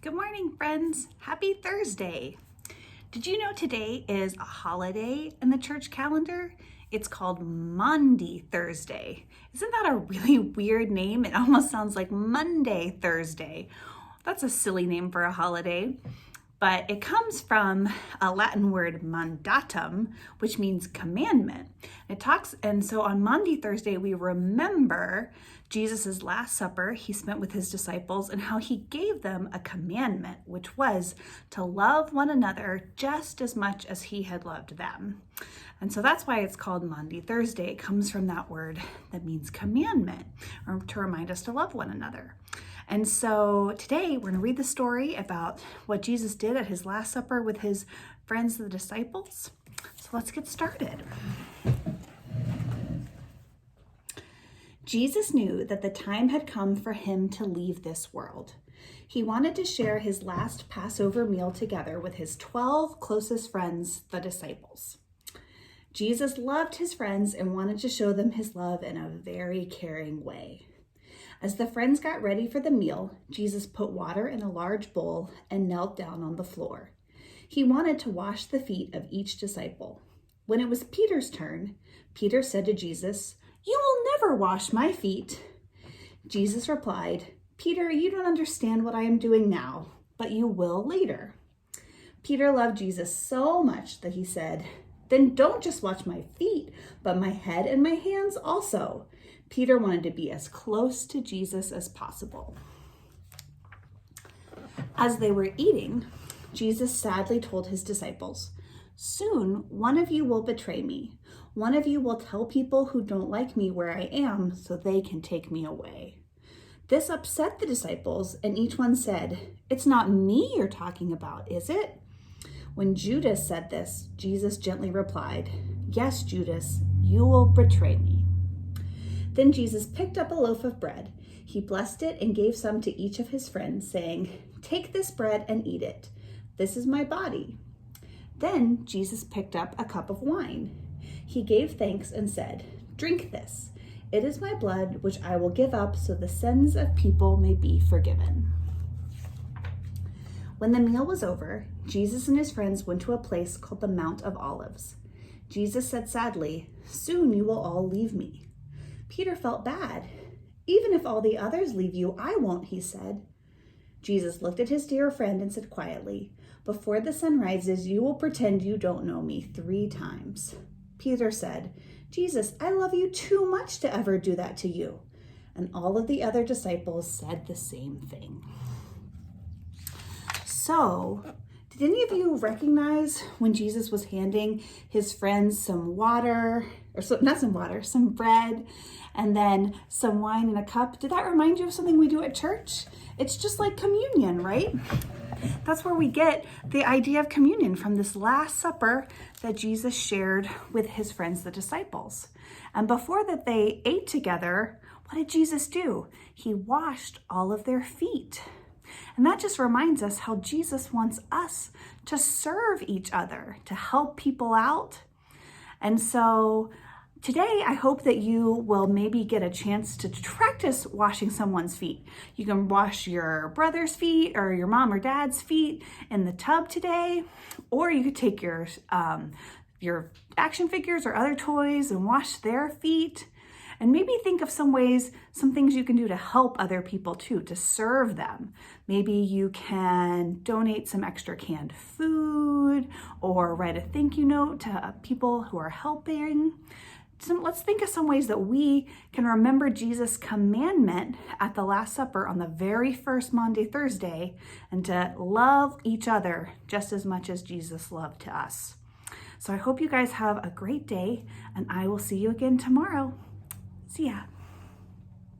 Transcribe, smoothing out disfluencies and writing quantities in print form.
Good morning, friends. Happy Thursday. Did you know today is a holiday in the church calendar? It's called Maundy Thursday. Isn't that a really weird name? It almost sounds like Monday Thursday. That's a silly name for a holiday, but it comes from a Latin word mandatum, which means commandment. And so on Maundy Thursday, we remember Jesus' Last Supper he spent with his disciples and how he gave them a commandment, which was to love one another just as much as he had loved them. And so that's why it's called Maundy Thursday. It comes from that word that means commandment, or to remind us to love one another. And so today we're going to read the story about what Jesus did at his Last Supper with his friends, the disciples. So let's get started. Jesus knew that the time had come for him to leave this world. He wanted to share his last Passover meal together with his 12 closest friends, the disciples. Jesus loved his friends and wanted to show them his love in a very caring way. As the friends got ready for the meal, Jesus put water in a large bowl and knelt down on the floor. He wanted to wash the feet of each disciple. When it was Peter's turn, Peter said to Jesus, "You will never wash my feet." Jesus replied, "Peter, you don't understand what I am doing now, but you will later." Peter loved Jesus so much that he said, "Then don't just wash my feet, but my head and my hands also." Peter wanted to be as close to Jesus as possible. As they were eating, Jesus sadly told his disciples, "Soon one of you will betray me. One of you will tell people who don't like me where I am so they can take me away." This upset the disciples, and each one said, "It's not me you're talking about, is it?" When Judas said this, Jesus gently replied, "Yes, Judas, you will betray me." Then Jesus picked up a loaf of bread. He blessed it and gave some to each of his friends, saying, "Take this bread and eat it. This is my body." Then Jesus picked up a cup of wine. He gave thanks and said, "Drink this. It is my blood, which I will give up so the sins of people may be forgiven." When the meal was over, Jesus and his friends went to a place called the Mount of Olives. Jesus said sadly, "Soon you will all leave me." Peter felt bad. "Even if all the others leave you, I won't," he said. Jesus looked at his dear friend and said quietly, "Before the sun rises, you will pretend you don't know me 3 times. Peter said, "Jesus, I love you too much to ever do that to you." And all of the other disciples said the same thing. So, did any of you recognize when Jesus was handing his friends some bread, and then some wine in a cup? Did that remind you of something we do at church? It's just like communion, right? That's where we get the idea of communion, from this Last Supper that Jesus shared with his friends, the disciples. And before that they ate together, what did Jesus do? He washed all of their feet. And that just reminds us how Jesus wants us to serve each other, to help people out. And so today, I hope that you will maybe get a chance to practice washing someone's feet. You can wash your brother's feet or your mom or dad's feet in the tub today, or you could take your action figures or other toys and wash their feet. And maybe think of some things you can do to help other people too, to serve them. Maybe you can donate some extra canned food or write a thank you note to people who are helping. Let's think of some ways that we can remember Jesus' commandment at the Last Supper on the very first Maundy Thursday, and to love each other just as much as Jesus loved us. So I hope you guys have a great day, and I will see you again tomorrow. See ya.